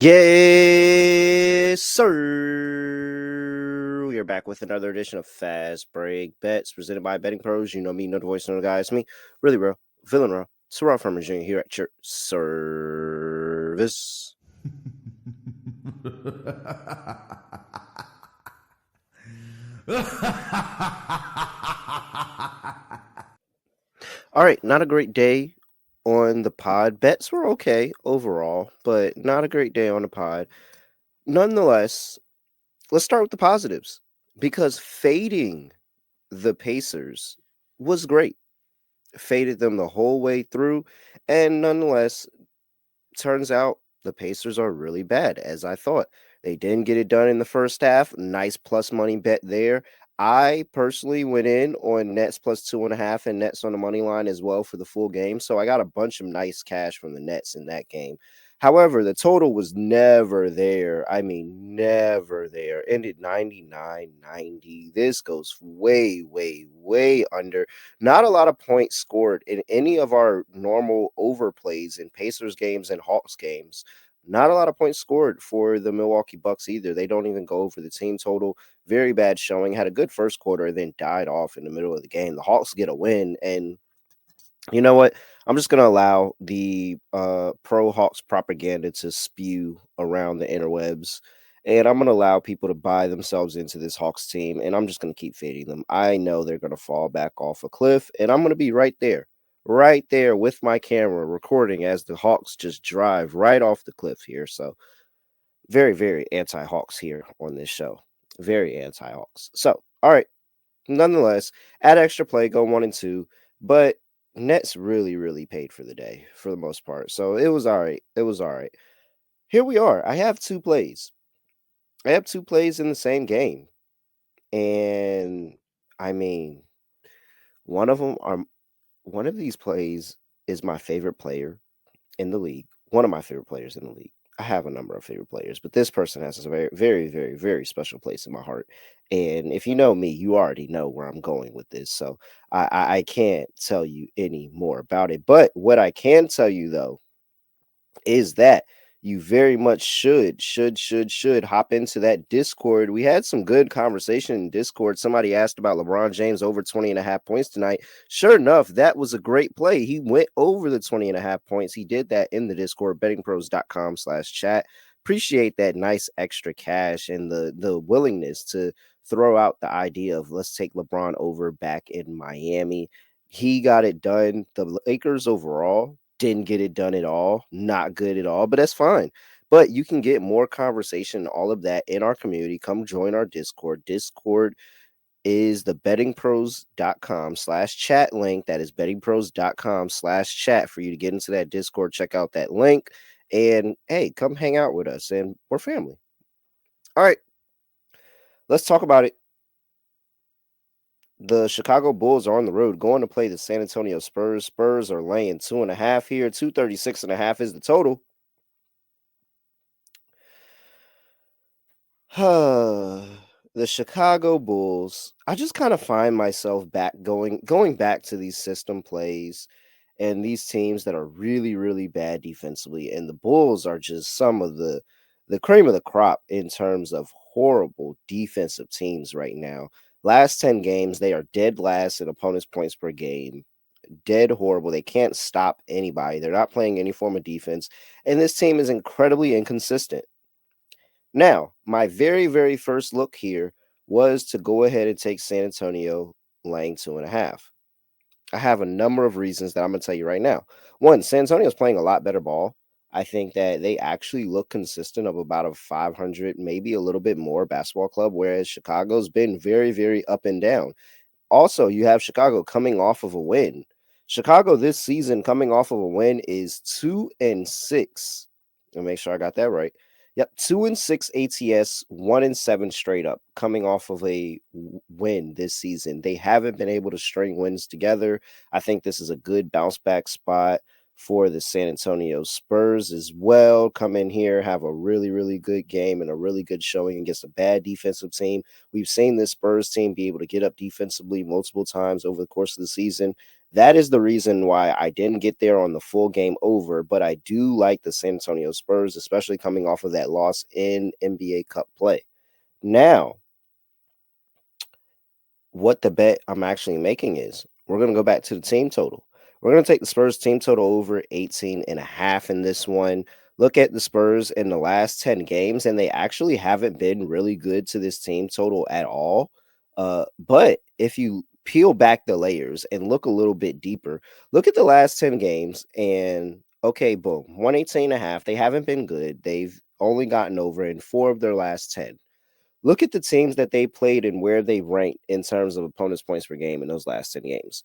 Yes, sir. We are back with another edition of Fast Break Bets presented by BettingPros. You know me, know the voice, know the guy. It's me, really real, villain real. Sarah Farmer Jr. here at your service. All right, not a great day on the pod. Bets were okay overall, but not a great day on the pod. Nonetheless, let's start with the positives because fading the Pacers was great. Faded them the whole way through, and nonetheless, turns out the Pacers are really bad, as I thought. They didn't get it done in the first half. Nice plus money bet there. I personally went in on Nets plus 2.5 and Nets on the money line as well for the full game. So I got a bunch of nice cash from the Nets in that game. However, the total was never there. I mean, never there. Ended 99-90. This goes way, way, way under. Not a lot of points scored in any of our normal overplays in Pacers games and Hawks games. Not a lot of points scored for the Milwaukee Bucks either. They don't even go over the team total. Very bad showing. Had a good first quarter, then died off in the middle of the game. The Hawks get a win, and you know what? I'm just going to allow the pro Hawks propaganda to spew around the interwebs. And I'm going to allow people to buy themselves into this Hawks team. And I'm just going to keep fading them. I know they're going to fall back off a cliff. And I'm going to be right there with my camera recording as the Hawks just drive right off the cliff here. So, very, very anti Hawks here on this show. Very anti Hawks. So, all right. Nonetheless, add extra play, go 1 and 2. But Nets really, really paid for the day for the most part. So it was all right. It was all right. Here we are. I have two plays. I have two plays in the same game. And I mean, one of them are one of these plays is my favorite player in the league. One of my favorite players in the league. I have a number of favorite players, but this person has a very, very, very, very special place in my heart. And if you know me, you already know where I'm going with this. So I can't tell you any more about it. But what I can tell you though is that you very much should hop into that Discord. We had some good conversation in Discord. Somebody asked about LeBron James over 20.5 points tonight. Sure enough, that was a great play. He went over the 20.5 points. He did that in the Discord, bettingpros.com/chat. Appreciate that nice extra cash and the willingness to throw out the idea of let's take LeBron over back in Miami. He got it done. The Lakers overall didn't get it done at all. Not good at all, but that's fine. But you can get more conversation, all of that in our community. Come join our Discord. Discord is the bettingpros.com/chat link. That is bettingpros.com/chat for you to get into that Discord. Check out that link. And hey, come hang out with us. And we're family. All right, let's talk about it. The Chicago Bulls are on the road going to play the San Antonio Spurs. Spurs are laying 2.5 here. 236.5 is the total. The Chicago Bulls. I just kind of find myself going back to these system plays and these teams that are really, really bad defensively. And the Bulls are just some of the cream of the crop in terms of horrible defensive teams right now. Last 10 games, they are dead last in opponents' points per game. Dead horrible. They can't stop anybody. They're not playing any form of defense. And this team is incredibly inconsistent. Now, my very, very first look here was to go ahead and take San Antonio laying 2.5. I have a number of reasons that I'm going to tell you right now. One, San Antonio's playing a lot better ball. I think that they actually look consistent of about a 500, maybe a little bit more basketball club, whereas Chicago's been very, very up and down. Also, you have Chicago coming off of a win. Chicago this season coming off of a win is 2-6. Let me make sure I got that right. Yep, 2-6 ATS, 1-7 straight up, coming off of a win this season. They haven't been able to string wins together. I think this is a good bounce back spot for the San Antonio Spurs as well. Come in here, have a really, really good game and a really good showing against a bad defensive team. We've seen this Spurs team be able to get up defensively multiple times over the course of the season. That is the reason why I didn't get there on the full game over, but I do like the San Antonio Spurs, especially coming off of that loss in NBA Cup play. Now, what the bet I'm actually making is we're going to go back to the team total. We're going to take the Spurs team total over 18.5 in this one. Look at the Spurs in the last 10 games, and they actually haven't been really good to this team total at all. But if you peel back the layers and look a little bit deeper, look at the last 10 games, and okay, boom, 118.5. They haven't been good. They've only gotten over in 4 of their last 10. Look at the teams that they played and where they ranked in terms of opponents' points per game in those last 10 games.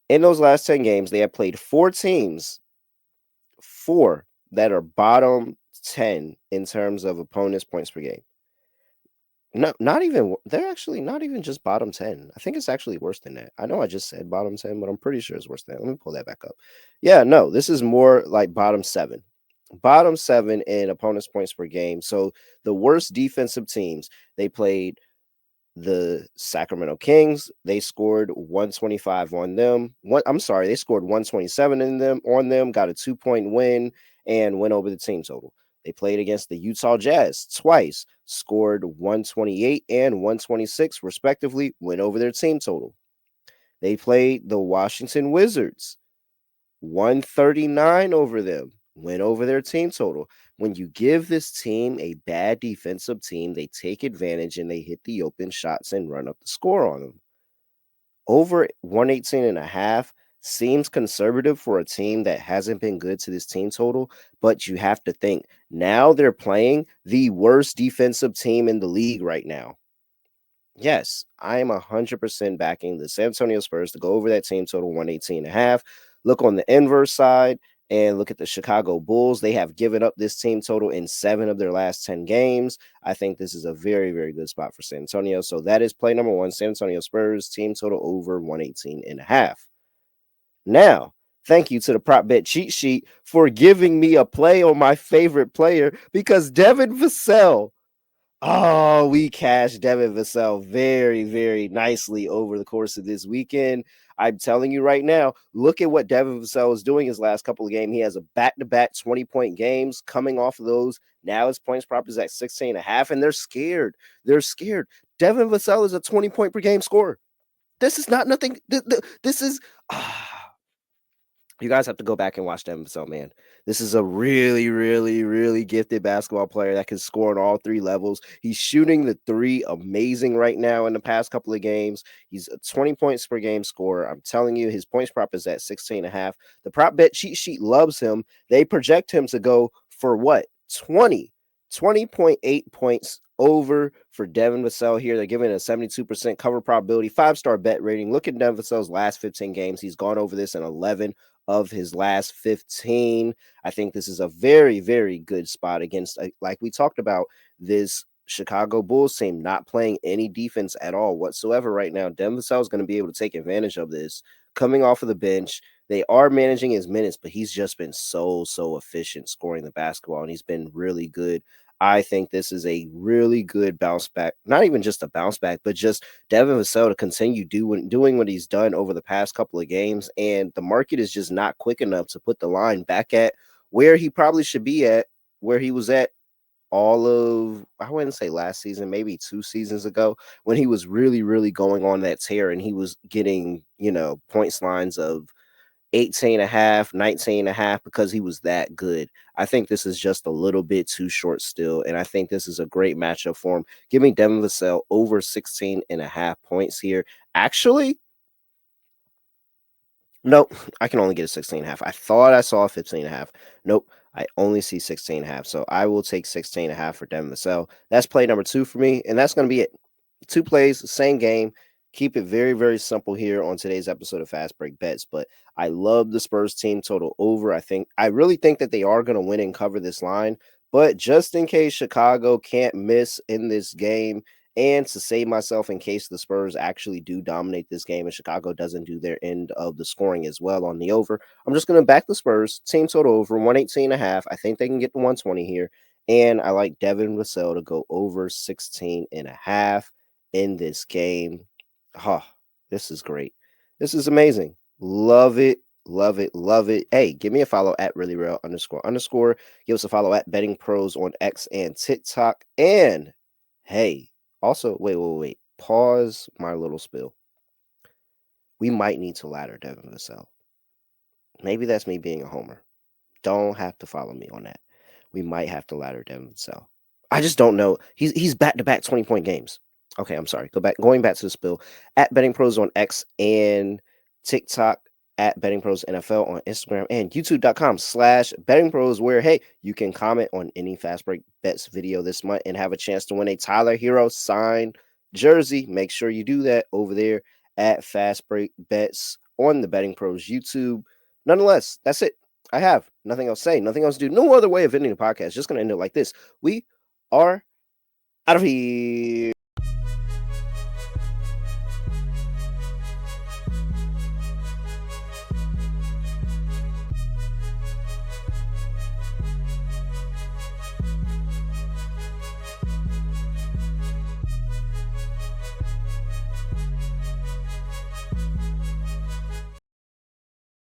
In those last 10 games, they have played four teams, four that are bottom 10 in terms of opponents' points per game. No, not even, they're actually not even just bottom 10. I think it's actually worse than that. I know I just said bottom 10, but I'm pretty sure it's worse than that. Let me pull that back up. Yeah, no, this is more like bottom seven. Bottom seven in opponents' points per game. So the worst defensive teams, they played the Sacramento Kings. They scored 125 on them. I'm sorry, they scored 127 in them on them, got a 2-point win, and went over the team total. They played against the Utah Jazz twice, scored 128 and 126 respectively, went over their team total. They played the Washington Wizards, 139 over them, went over their team total. When you give this team a bad defensive team, they take advantage and they hit the open shots and run up the score on them. Over 118.5 seems conservative for a team that hasn't been good to this team total, but you have to think now they're playing the worst defensive team in the league right now. Yes, I am 100% backing the San Antonio Spurs to go over that team total 118.5. Look on the inverse side and look at the Chicago Bulls. They have given up this team total in 7 of their last 10 games. I think this is a very, very good spot for San Antonio. So that is play number one, San Antonio Spurs team total over 118.5. Now, thank you to the prop bet cheat sheet for giving me a play on my favorite player because Devin Vassell. Oh, we cashed Devin Vassell very, very nicely over the course of this weekend. I'm telling you right now, look at what Devin Vassell is doing his last couple of games. He has a back-to-back 20-point games coming off of those. Now his points prop is at 16.5, and they're scared. They're scared. Devin Vassell is a 20-point per game scorer. This is not nothing. This is you guys have to go back and watch them. So, man, this is a really, really, really gifted basketball player that can score on all three levels. He's shooting the three amazing right now in the past couple of games. He's a 20 points per game scorer. I'm telling you, his points prop is at 16.5. The prop bet cheat sheet loves him. They project him to go for what? 20.8 points over for Devin Vassell here. They're giving it a 72% cover probability, 5-star bet rating. Look at Devin Vassell's last 15 games. He's gone over this in 11 of his last 15. I think this is a very, very good spot against, like we talked about, this Chicago Bulls team not playing any defense at all whatsoever right now. Devin Vassell is going to be able to take advantage of this coming off of the bench. They are managing his minutes, but he's just been so efficient scoring the basketball, and he's been really good. I think this is a really good bounce back. Not even just a bounce back, but just Devin Vassell to continue doing what he's done over the past couple of games. And the market is just not quick enough to put the line back at where he probably should be at, where he was at all of, I wouldn't say last season, maybe 2 seasons ago, when he was really, really going on that tear and he was getting, points lines of 18 and a half, 19 and a half because he was that good. I think this is just a little bit too short still, and I think this is a great matchup for him. Give me Devin Vassell over 16 and a half points here. Actually, nope, I can only get a 16 and a half. I thought I saw 15 and a half. Nope, I only see 16 and a half. So I will take 16 and a half for Devin Vassell. That's play number 2 for me, and that's going to be it. 2 plays, same game. Keep it very, very simple here on today's episode of Fast Break Bets. But I love the Spurs team total over. I really think that they are going to win and cover this line. But just in case Chicago can't miss in this game, and to save myself in case the Spurs actually do dominate this game and Chicago doesn't do their end of the scoring as well on the over, I'm just going to back the Spurs team total over 118 and a half. I think they can get to 120 here. And I like Devin Vassell to go over 16 and a half in this game. Oh, this is great. This is amazing. Love it. Love it. Love it. Hey, give me a follow at really real __. Give us a follow at Betting Pros on X and TikTok. And hey, also, wait. Pause my little spill. We might need to ladder Devin Vassell. Maybe that's me being a homer. Don't have to follow me on that. We might have to ladder Devin Vassell. I just don't know. He's back-to-back 20-point games. Okay, I'm sorry. Going back to the spill. At Betting Pros on X and TikTok, at Betting Pros NFL on Instagram, and youtube.com/Betting Pros, where hey, you can comment on any Fast Break Bets video this month and have a chance to win a Tyler Hero signed jersey. Make sure you do that over there at Fast Break Bets on the Betting Pros YouTube. Nonetheless, that's it. I have nothing else to say, nothing else to do. No other way of ending the podcast. Just going to end it like this. We are out of here.